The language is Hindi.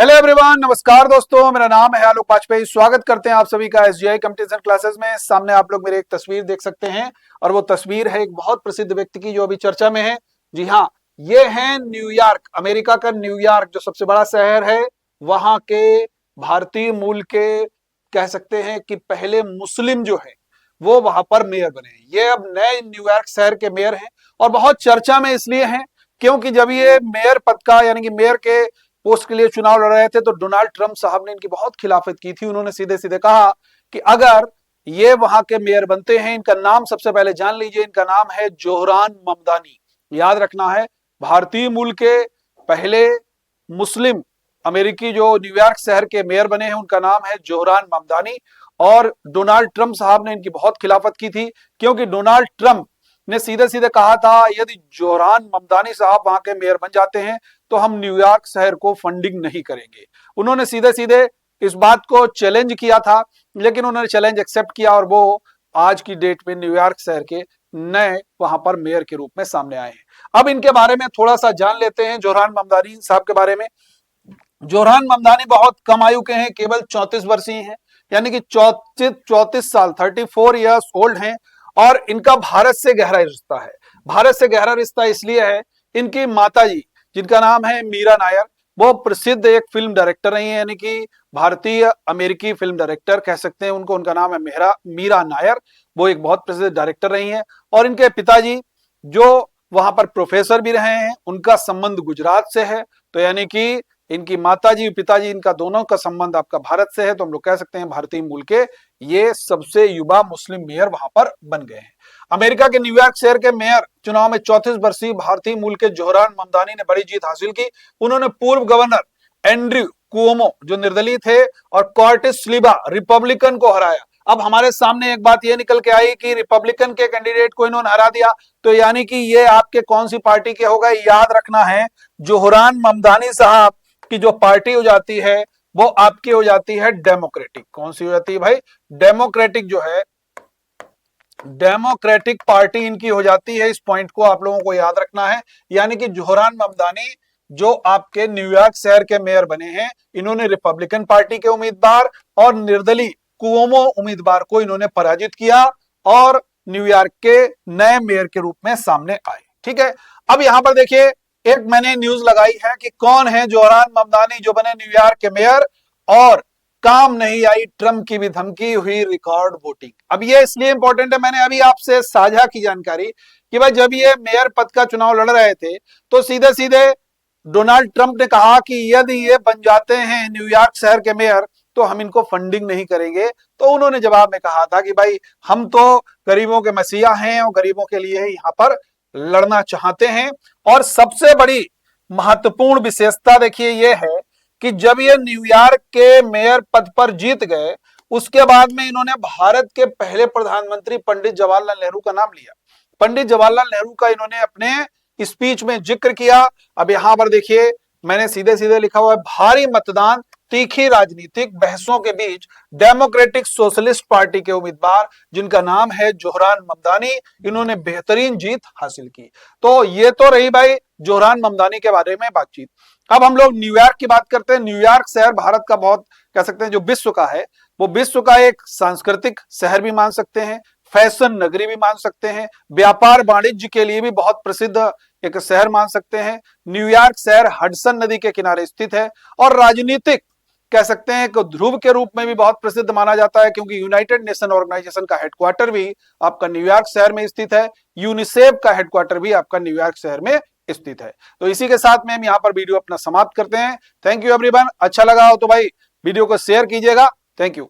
हेलो एवरीवन, नमस्कार दोस्तों, मेरा नाम है आलोक वाजपेयी। स्वागत करते हैं आप सभी का एसजीआई कंपटीशन क्लासेस में। सामने आप लोग मेरे एक तस्वीर देख सकते हैं और वो तस्वीर है एक बहुत प्रसिद्ध व्यक्ति की जो अभी चर्चा में है। जी हाँ, ये है न्यूयॉर्क, अमेरिका का न्यूयॉर्क जो सबसे बड़ा शहर है। वहां के भारतीय मूल के कह सकते हैं कि पहले मुस्लिम जो है वो वहां पर मेयर बने। ये अब नए न्यूयॉर्क शहर के मेयर हैं और बहुत चर्चा में इसलिए हैं क्योंकि जब ये मेयर पद का यानी कि मेयर के पोस्ट के लिए चुनाव लड़ रहे थे तो डोनाल्ड ट्रंप साहब ने इनकी बहुत खिलाफत की थी। उन्होंने सीधे सीधे कहा कि अगर ये वहां के मेयर बनते हैं, इनका नाम सबसे पहले जान लीजिए, इनका नाम है जोहरान ममदानी। याद रखना है, भारतीय मूल के पहले मुस्लिम अमेरिकी जो न्यूयॉर्क शहर के मेयर बने हैं उनका नाम है जोहरान ममदानी। और डोनाल्ड ट्रंप साहब ने इनकी बहुत खिलाफत की थी क्योंकि डोनाल्ड ट्रंप ने सीधे सीधे कहा था यदि जोहरान ममदानी साहब वहां के मेयर बन जाते हैं तो हम न्यूयॉर्क शहर को फंडिंग नहीं करेंगे। उन्होंने सीधे सीधे इस बात को चैलेंज किया था, लेकिन उन्होंने चैलेंज एक्सेप्ट किया और वो आज की डेट में न्यूयॉर्क शहर के नए वहां पर मेयर के रूप में सामने आए हैं। अब इनके बारे में थोड़ा सा जान लेते हैं, जोहरान ममदानी साहब के बारे में। जोहरान ममदानी बहुत कम आयु के हैं, केवल 34 वर्षीय हैं, यानी कि 34 साल 34 ईयर्स ओल्ड हैं। और इनका भारत से गहरा रिश्ता है। भारत से गहरा रिश्ता इसलिए है, इनकी माताजी जिनका नाम है मीरा नायर, वो प्रसिद्ध एक फिल्म डायरेक्टर रही है, यानी कि भारतीय अमेरिकी फिल्म डायरेक्टर कह सकते हैं उनको। उनका नाम है मीरा नायर। वो एक बहुत प्रसिद्ध डायरेक्टर रही हैं। और इनके पिताजी जो वहां पर प्रोफेसर भी रहे हैं, उनका संबंध गुजरात से है। तो यानी कि इनकी माताजी पिताजी इनका दोनों का संबंध आपका भारत से है। तो हम लोग कह सकते हैं भारतीय मूल के ये सबसे युवा मुस्लिम मेयर वहां पर बन गए हैं। अमेरिका के न्यूयॉर्क शहर के मेयर चुनाव में 34 वर्षीय भारतीय मूल के जोहरान ममदानी ने बड़ी जीत हासिल की। उन्होंने पूर्व गवर्नर एंड्रयू कुओमो जो निर्दलीय थे और कॉर्टिस स्लीबा रिपब्लिकन को हराया। अब हमारे सामने एक बात यह निकल के आई कि रिपब्लिकन के कैंडिडेट को इन्होंने हरा दिया, तो यानी कि ये आपके कौन सी पार्टी के होगा। याद रखना है, जोहरान ममदानी साहब की जो पार्टी हो जाती है वो आपकी हो जाती है डेमोक्रेटिक। कौन सी हो जाती है भाई? डेमोक्रेटिक जो है, डेमोक्रेटिक पार्टी इनकी हो जाती है। इस पॉइंट को आप लोगों को याद रखना है। यानी कि जोहरान ममदानी जो आपके न्यूयॉर्क शहर के मेयर बने हैं, इन्होंने रिपब्लिकन पार्टी के उम्मीदवार और निर्दलीय कुओमो उम्मीदवार को इन्होंने पराजित किया और न्यूयॉर्क के नए मेयर के रूप में सामने आए। ठीक है, अब यहां पर देखिए, एक मैंने न्यूज लगाई है कि कौन है जोहरान ममदानी जो बने न्यूयॉर्क के मेयर और काम नहीं आई ट्रंप की भी धमकी हुई रिकॉर्ड वोटिंग। अब ये इसलिए इंपॉर्टेंट है, मैंने अभी आपसे साझा की जानकारी कि भाई जब ये मेयर पद का चुनाव लड़ रहे थे तो सीधे सीधे डोनाल्ड ट्रंप ने कहा कि यदि ये बन जाते हैं न्यूयॉर्क शहर के मेयर तो हम इनको फंडिंग नहीं करेंगे। तो उन्होंने जवाब में कहा था कि भाई हम तो गरीबों के मसीहा हैं और गरीबों के लिए ही यहां पर लड़ना चाहते हैं। और सबसे बड़ी महत्वपूर्ण विशेषता देखिए ये है कि जब ये न्यूयॉर्क के मेयर पद पर जीत गए, उसके बाद में इन्होंने भारत के पहले प्रधानमंत्री पंडित जवाहरलाल नेहरू का नाम लिया। पंडित जवाहरलाल नेहरू का इन्होंने अपने स्पीच में जिक्र किया। अब यहां पर देखिए, मैंने सीधे सीधे लिखा हुआ है, भारी मतदान, तीखी राजनीतिक बहसों के बीच डेमोक्रेटिक सोशलिस्ट पार्टी के उम्मीदवार जिनका नाम है जोहरान ममदानी, इन्होंने बेहतरीन जीत हासिल की। तो ये तो रही भाई जोहरान ममदानी के बारे में बातचीत। अब हम लोग न्यूयॉर्क की बात करते हैं। न्यूयॉर्क शहर भारत का बहुत कह सकते हैं जो विश्व का है, वो विश्व का एक सांस्कृतिक शहर भी मान सकते हैं, फैशन नगरी भी मान सकते हैं, व्यापार वाणिज्य के लिए भी बहुत प्रसिद्ध एक शहर मान सकते हैं। न्यूयॉर्क शहर हडसन नदी के किनारे स्थित है और राजनीतिक कह सकते हैं कि ध्रुव के रूप में भी बहुत प्रसिद्ध माना जाता है, क्योंकि यूनाइटेड नेशन ऑर्गेनाइजेशन का हेडक्वार्टर भी आपका न्यूयॉर्क शहर में स्थित है। यूनिसेफ का हेडक्वार्टर भी आपका न्यूयॉर्क शहर में स्थित है। तो इसी के साथ में हम यहाँ पर वीडियो अपना समाप्त करते हैं। Thank you everyone. अच्छा लगा हो तो भाई वीडियो को शेयर कीजिएगा। Thank you.